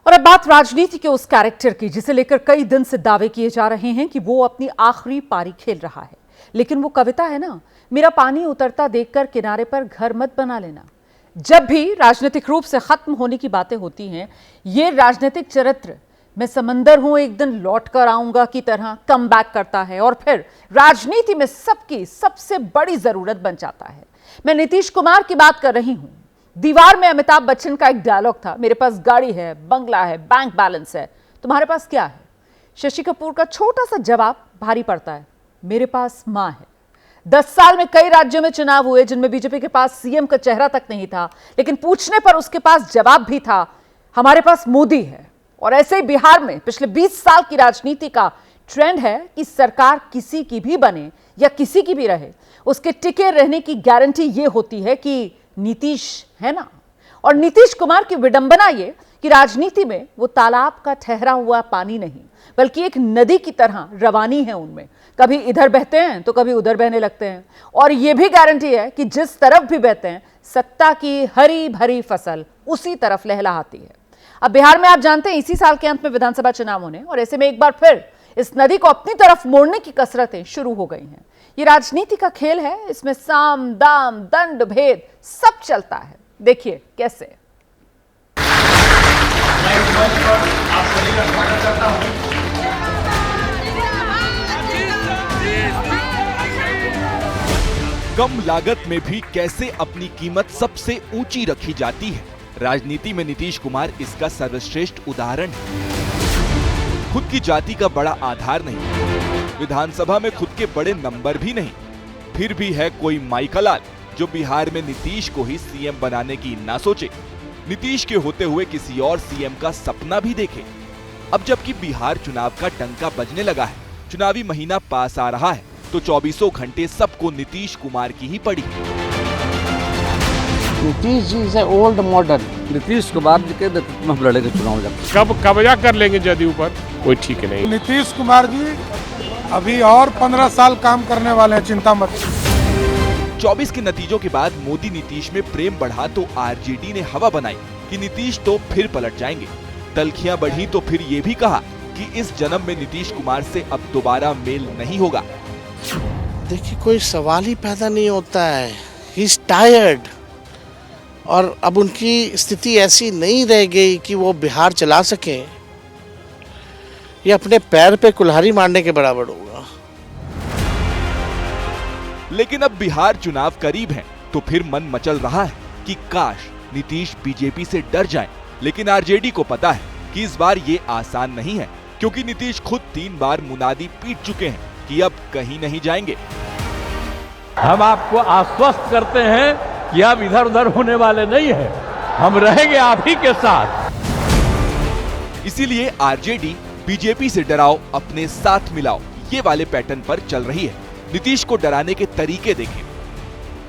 और अब बात राजनीति के उस कैरेक्टर की जिसे लेकर कई दिन से दावे किए जा रहे हैं कि वो अपनी आखिरी पारी खेल रहा है। लेकिन वो कविता है ना, मेरा पानी उतरता देखकर किनारे पर घर मत बना लेना। जब भी राजनीतिक रूप से खत्म होने की बातें होती हैं, ये राजनीतिक चरित्र मैं समंदर हूं एक दिन लौट कर आऊंगा की तरह कम बैक करता है और फिर राजनीति में सबकी सबसे बड़ी जरूरत बन जाता है। मैं नीतीश कुमार की बात कर रही हूं। दीवार में अमिताभ बच्चन का एक डायलॉग था, मेरे पास गाड़ी है, बंगला है, बैंक बैलेंस है, तुम्हारे पास क्या है? शशि कपूर का छोटा सा जवाब भारी पड़ता है, मेरे पास मां है। 10 साल में कई राज्यों में चुनाव हुए जिनमें बीजेपी के पास सीएम का चेहरा तक नहीं था, लेकिन पूछने पर उसके पास जवाब भी था, हमारे पास मोदी है। और ऐसे ही बिहार में पिछले 20 साल की राजनीति का ट्रेंड है कि सरकार किसी की भी बने या किसी की भी रहे, उसके टिके रहने की गारंटी यह होती है कि नीतीश है ना। और नीतीश कुमार की विडंबना ये कि राजनीति में वो तालाब का ठहरा हुआ पानी नहीं, बल्कि एक नदी की तरह रवानी है उनमें। कभी इधर बहते हैं तो कभी उधर बहने लगते हैं, और ये भी गारंटी है कि जिस तरफ भी बहते हैं सत्ता की हरी भरी फसल उसी तरफ लहलहाती है। अब बिहार में आप जानते हैं इसी साल के अंत में विधानसभा चुनाव होने, और ऐसे में एक बार फिर इस नदी को अपनी तरफ मोड़ने की कसरतें शुरू हो गई हैं। ये राजनीति का खेल है, इसमें साम दाम दंड भेद सब चलता है। देखिए कैसे। कम लागत में भी कैसे अपनी कीमत सबसे ऊंची रखी जाती है, राजनीति में नीतीश कुमार इसका सर्वश्रेष्ठ उदाहरण है। खुद की जाति का बड़ा आधार नहीं, विधानसभा में खुद के बड़े नंबर भी नहीं, फिर भी है कोई माइकलाल जो बिहार में नीतीश को ही सीएम बनाने की ना सोचे, नीतीश के होते हुए किसी और सीएम का सपना भी देखे। अब जबकि बिहार चुनाव का डंका बजने लगा है, चुनावी महीना पास आ रहा है, तो 24 घंटे सबको नीतीश कुमार की ही पड़ी। नीतीश जी से ओल्ड मॉडल, नीतीश कुमार जी के नेतृत्व में हम लड़ेंगे चुनाव। कब कब्जा कर लेंगे जदयू पर कोई ठीक नहीं। नीतीश कुमार जी अभी और 15 साल काम करने वाले हैं, चिंता मत। 24 के नतीजों के बाद मोदी नीतीश में प्रेम बढ़ा तो आरजेडी ने हवा बनाई कि नीतीश तो फिर पलट जाएंगे। तलखियां बढ़ी तो फिर ये भी कहा कि इस जन्म में नीतीश कुमार से अब दोबारा मेल नहीं होगा। देखिए, कोई सवाल ही पैदा नहीं होता है। ही इज टायर्ड, और अब उनकी स्थिति ऐसी नहीं रह गई कि वो बिहार चला सके। ये अपने पैर पे कुल्हाड़ी मारने के बराबर होगा। लेकिन अब बिहार चुनाव करीब है, तो फिर मन मचल रहा है कि काश नीतीश बीजेपी से डर जाए। लेकिन आरजेडी को पता है कि इस बार ये आसान नहीं है, क्योंकि नीतीश खुद 3 बार मुनादी पीट चुके हैं कि अब कहीं नहीं जाएंगे। हम आपको आश्वस्त करते हैं कि आप इधर उधर होने वाले नहीं हैं, हम रहेंगे आप ही के साथ। इसीलिए आरजेडी बीजेपी से डराओ अपने साथ मिलाओ ये वाले पैटर्न पर चल रही है। नीतीश को डराने के तरीके देखें।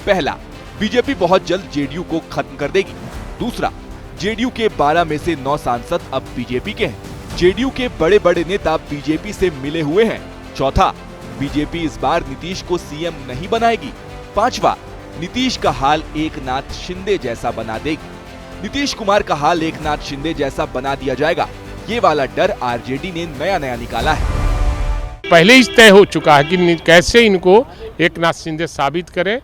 पहला, बीजेपी बहुत जल्द जेडीयू को खत्म कर देगी। दूसरा, जेडीयू के 12 में से 9 सांसद अब बीजेपी के हैं। जेडीयू के बड़े बड़े नेता बीजेपी से मिले हुए हैं। चौथा, बीजेपी इस बार नीतीश को सीएम नहीं बनाएगी। पांचवा, नीतीश का हाल एकनाथ शिंदे जैसा बना देगी। नीतीश कुमार का हाल एकनाथ शिंदे जैसा बना दिया जाएगा। ये वाला डर आरजेडी ने नया नया निकाला है। पहले ही तय हो चुका है कि कैसे इनको एकनाथ शिंदे साबित करें,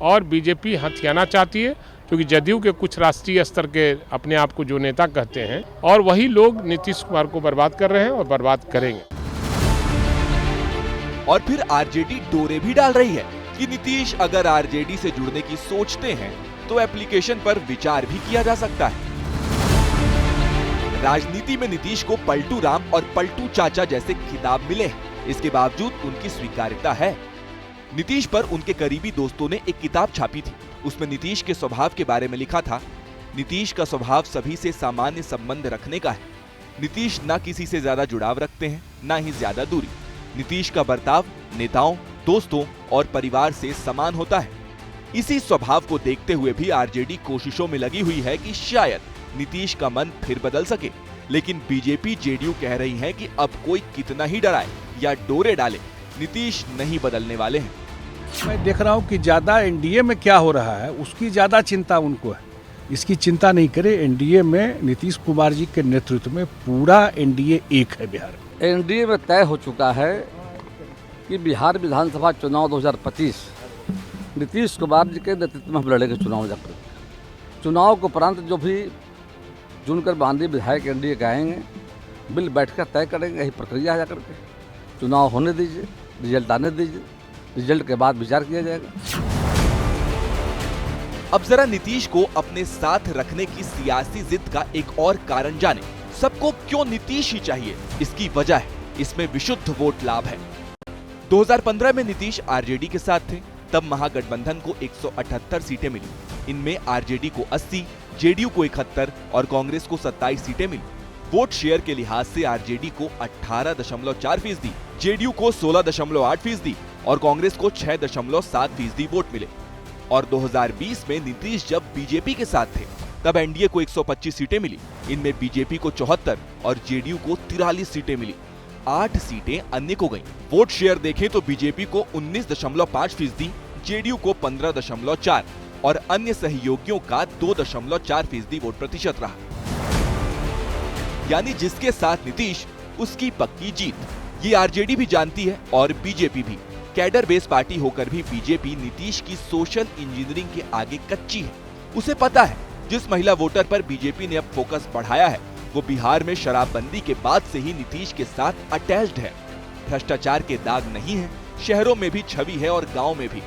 और बीजेपी हथियाना चाहती है, क्योंकि जदयू के कुछ राष्ट्रीय स्तर के अपने आप को जो नेता कहते हैं, और वही लोग नीतीश कुमार को बर्बाद कर रहे हैं और बर्बाद करेंगे। और फिर आरजेडी डोरे भी डाल रही है कि नीतीश अगर आरजेडी से जुड़ने की सोचते हैं तो एप्लीकेशन पर विचार भी किया जा सकता है। राजनीति में नीतीश को पलटू राम और पलटू चाचा जैसे खिताब मिले हैं, इसके बावजूद उनकी स्वीकार्यता है। नीतीश पर उनके करीबी दोस्तों ने एक किताब छापी थी, उसमें नीतीश के स्वभाव के बारे में लिखा था। नीतीश का स्वभाव सभी से सामान्य संबंध रखने का है। नीतीश ना किसी से ज्यादा जुड़ाव रखते हैं, ना ही ज्यादा दूरी। नीतीश का बर्ताव नेताओं, दोस्तों और परिवार से समान होता है। इसी स्वभाव को देखते हुए भी आरजेडी कोशिशों में लगी हुई है कि शायद नीतीश का मन फिर बदल सके। लेकिन बीजेपी जेडीयू कह रही है कि अब कोई कितना ही डराए या डोरे डाले, नीतीश नहीं बदलने वाले हैं। मैं देख रहा हूँ कि ज्यादा एनडीए में क्या हो रहा है उसकी ज्यादा चिंता उनको है। इसकी चिंता नहीं करें। एनडीए में नीतीश कुमार जी के नेतृत्व में पूरा एनडीए एक है बिहार में। एनडीए में तय हो चुका है कि बिहार विधानसभा चुनाव 2025 नीतीश कुमार जी के नेतृत्व में हम लड़ेंगे चुनाव जाकर। चुनाव के उपरांत जो भी चुनकर बांधी विधायक एनडीए के आएंगे, बिल बैठकर तय करेंगे। यही प्रक्रिया है। जाकर के चुनाव होने दीजिए, रिजल्ट आने दीजिए, रिजल्ट के बाद विचार किया जाएगा। अब जरा नीतीश को अपने साथ रखने की सियासी जिद का एक और कारण जाने। सबको क्यों नीतीश ही चाहिए, इसकी वजह है इसमें विशुद्ध वोट लाभ है। 2015 में नीतीश आरजेडी के साथ थे, तब महागठबंधन को 178 सीटें मिली। इनमें आरजेडी को 80, जेडीयू को 71 और कांग्रेस को 27 सीटें मिली। वोट शेयर के लिहाज से आरजेडी को 18.4%, जेडीयू को 16.8% और कांग्रेस को 6.7% वोट मिले। और 2020 में नीतीश जब बीजेपी के साथ थे, तब एनडीए को 125 सीटें मिली। इनमें बीजेपी को 74 और जेडीयू को 43 सीटें मिली। 8 सीटें अन्य को गईं। वोट शेयर देखें तो बीजेपी को 19.5%, जेडीयू को 15.4 और अन्य सहयोगियों का 2.4% वोट प्रतिशत रहा। यानी जिसके साथ नीतीश, उसकी पक्की जीत। ये आरजेडी भी जानती है और बीजेपी भी। कैडर बेस पार्टी होकर भी बीजेपी नीतीश की सोशल इंजीनियरिंग के आगे कच्ची है। उसे पता है जिस महिला वोटर पर बीजेपी ने अब फोकस बढ़ाया है, वो बिहार में शराबबंदी के बाद से ही नीतीश के साथ अटैच्ड है। भ्रष्टाचार के दाग नहीं है, शहरों में भी छवि है और गांव में भी।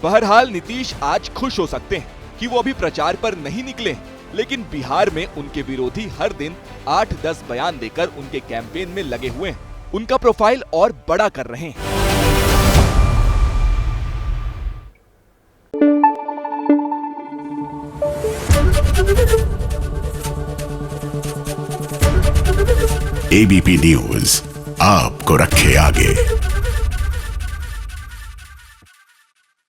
बहरहाल नीतीश आज खुश हो सकते हैं कि वो अभी प्रचार पर नहीं निकले हैं, लेकिन बिहार में उनके विरोधी हर दिन 8-10 बयान देकर उनके कैंपेन में लगे हुए हैं। उनका प्रोफाइल और बड़ा कर रहे हैं। एबीपी न्यूज आपको रखे आगे।